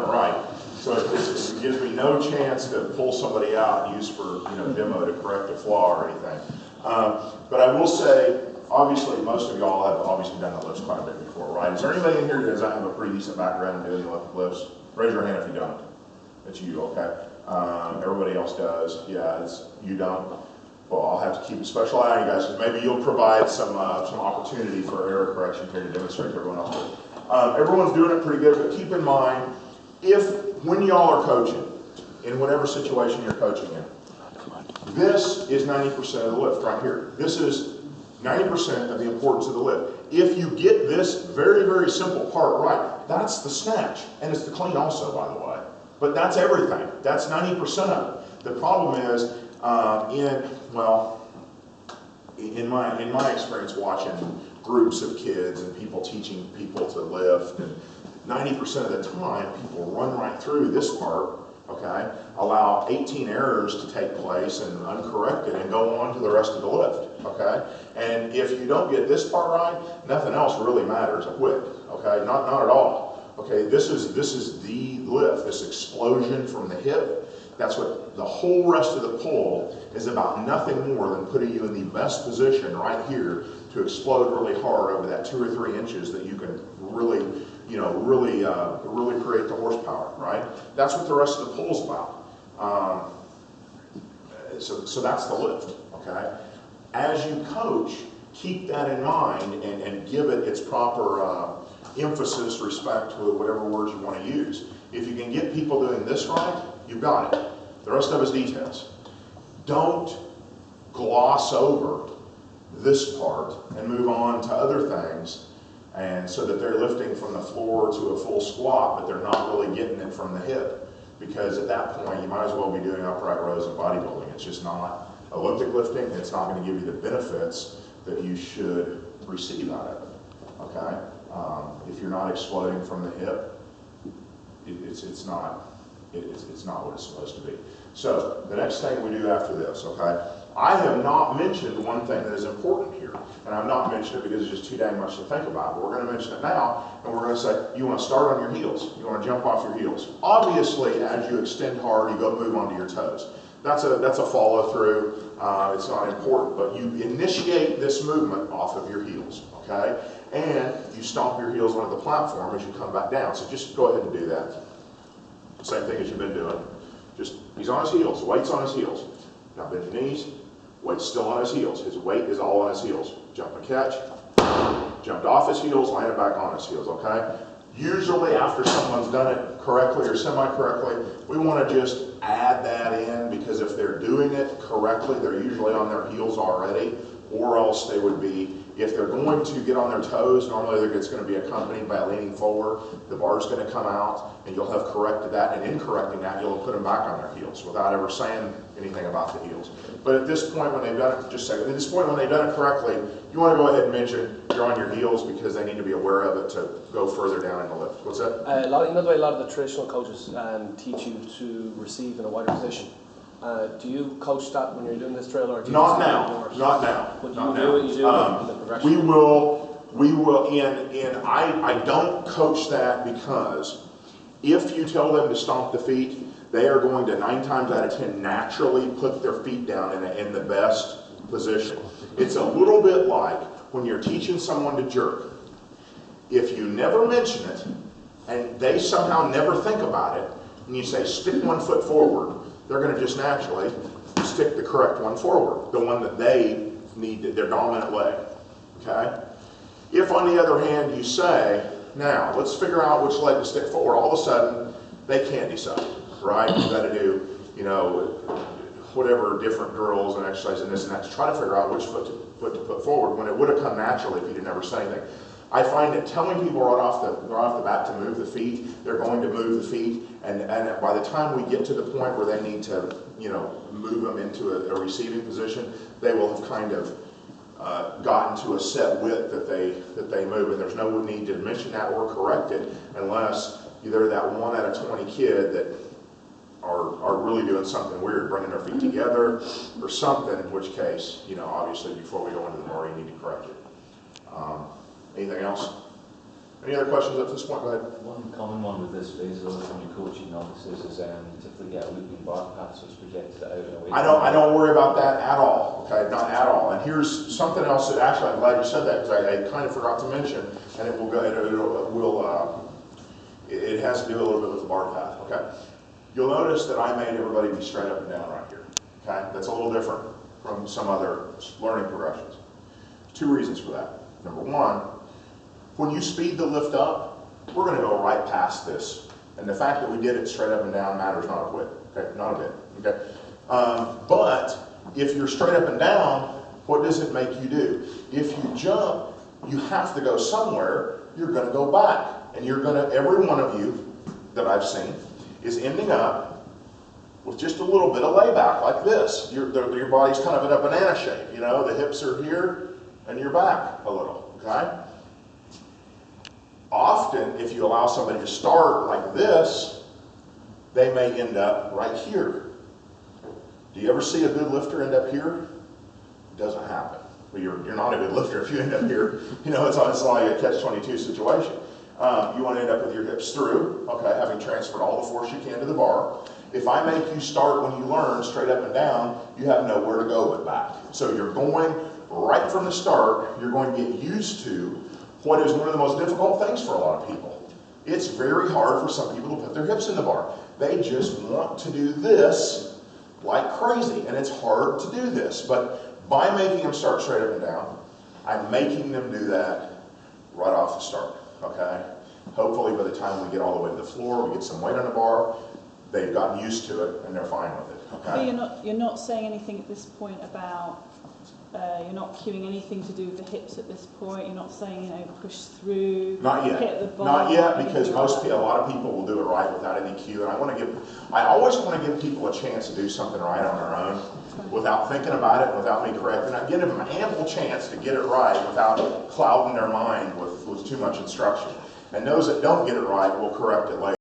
it right. So it gives me no chance to pull somebody out and use for demo to correct a flaw or anything. But I will say, obviously, most of y'all have obviously done the lifts quite a bit before, right? Is there anybody in here that doesn't have a pretty decent background in doing the lifts? Raise your hand if you don't. It's you, okay? Everybody else does. Yeah, you don't. Well, I'll have to keep a special eye on you guys, because maybe you'll provide some opportunity for error correction here to demonstrate to everyone else. Everyone's doing it pretty good, but keep in mind, when y'all are coaching, in whatever situation you're coaching in, this is 90% of the lift right here. This is 90% of the importance of the lift. If you get this very, very simple part right, that's the snatch, and it's the clean also, by the way. But that's everything. That's 90% of it. The problem is, in my experience watching groups of kids and people teaching people to lift, and 90% of the time people run right through this part, okay, allow 18 errors to take place and uncorrected and go on to the rest of the lift, okay? And if you don't get this part right, nothing else really matters a whit, okay? Not at all. Okay, this is the lift, this explosion from the hip. That's what the whole rest of the pull is about, nothing more than putting you in the best position right here to explode really hard over that 2 or 3 inches that you can really create the horsepower, right? That's what the rest of the pull's about. So that's the lift, okay? As you coach, keep that in mind and give it its proper emphasis, respect, to whatever words you want to use. If you can get people doing this right, you've got it. The rest of it's details. Don't gloss over this part and move on to other things, and so that they're lifting from the floor to a full squat, but they're not really getting it from the hip. Because at that point, you might as well be doing upright rows and bodybuilding. It's just not Olympic lifting. It's not going to give you the benefits that you should receive out of it, okay? If you're not exploding from the hip, it's not what it's supposed to be. So the next thing we do after this, okay? I have not mentioned one thing that is important here, and I've not mentioned it because it's just too dang much to think about, but we're going to mention it now, and we're going to say, you want to start on your heels. You want to jump off your heels. Obviously, as you extend hard, you go move onto your toes. That's a follow through. It's not important, but you initiate this movement off of your heels, okay? And you stomp your heels onto the platform as you come back down. So just go ahead and do that. Same thing as you've been doing. Just, he's on his heels, weight's on his heels. Now bend your knees, weight's still on his heels. His weight is all on his heels. Jump and catch, jumped off his heels, landed back on his heels, okay? Usually after someone's done it correctly or semi-correctly, we want to just add that in, because if they're doing it correctly, they're usually on their heels already, or else they would be, if they're going to get on their toes, normally it's going to be accompanied by leaning forward. The bar's going to come out, and you'll have corrected that, and in correcting that, you'll put them back on their heels without ever saying anything about the heels. But at this point, when they've done it, just a second, at this point when they've done it correctly, you want to go ahead and mention you're on your heels, because they need to be aware of it to go further down in the lift. What's that? You know the way a lot of the traditional coaches teach you to receive in a wider position. Do you coach that when you're doing this drill, or do you not now? Not now. But not you now. do it. You do it in the progression. We will. I don't coach that, because if you tell them to stomp the feet, they are going to 9 times out of 10 naturally put their feet down in the best position. It's a little bit like when you're teaching someone to jerk. If you never mention it, and they somehow never think about it, and you say, stick one foot forward, they're going to just naturally stick the correct one forward, the one that they need, their dominant leg, okay? If, on the other hand, you say, now, let's figure out which leg to stick forward, all of a sudden, they can't decide, right? You've got to do, whatever different drills and exercises and this and that to try to figure out which foot to put forward, when it would have come naturally if you didn't ever say anything. I find that telling people right off the bat to move the feet, they're going to move the feet, and by the time we get to the point where they need to, move them into a receiving position, they will have kind of gotten to a set width that they move, and there's no need to mention that or correct it unless they're that 1 out of 20 kid that are really doing something weird, bringing their feet together or something, in which case, obviously before we go into the more, you need to correct it. Anything else? Any other questions at this point? Go ahead. One common one with this phase of when you're coaching novices is typically get a looping bar path, so it's projected out and away. I don't worry about that at all, okay, not at all. And here's something else that actually, I'm glad you said that, because I kind of forgot to mention, and it will go, it has to do a little bit with the bar path, okay? You'll notice that I made everybody be straight up and down right here, okay? That's a little different from some other learning progressions. Two reasons for that. Number one, when you speed the lift up, we're going to go right past this. And the fact that we did it straight up and down matters not a whit, okay? Not a bit, okay? But if you're straight up and down, what does it make you do? If you jump, you have to go somewhere, you're going to go back. And you're going to, every one of you that I've seen is ending up with just a little bit of layback like this. Your body's kind of in a banana shape, you know, the hips are here and you're back a little, okay? Often, if you allow somebody to start like this, they may end up right here. Do you ever see a good lifter end up here? It doesn't happen. Well, you're not a good lifter if you end up here. You know, it's like a catch-22 situation. You want to end up with your hips through, okay, having transferred all the force you can to the bar. If I make you start when you learn straight up and down, you have nowhere to go but back. So you're going right from the start, you're going to get used to what is one of the most difficult things for a lot of people. It's very hard for some people to put their hips in the bar. They just want to do this like crazy, and it's hard to do this. But by making them start straight up and down, I'm making them do that right off the start, okay? Hopefully by the time we get all the way to the floor, we get some weight on the bar, they've gotten used to it and they're fine with it, okay? But you're not saying anything at this point about, you're not cueing anything to do with the hips at this point, you're not saying, you know, push through, Not yet. hit the bar. Not yet, because a lot of people will do it right without any cue, and I always want to give people a chance to do something right on their own, without thinking about it, without me correcting it. Give them an ample chance to get it right without clouding their mind with too much instruction. And those that don't get it right will correct it later.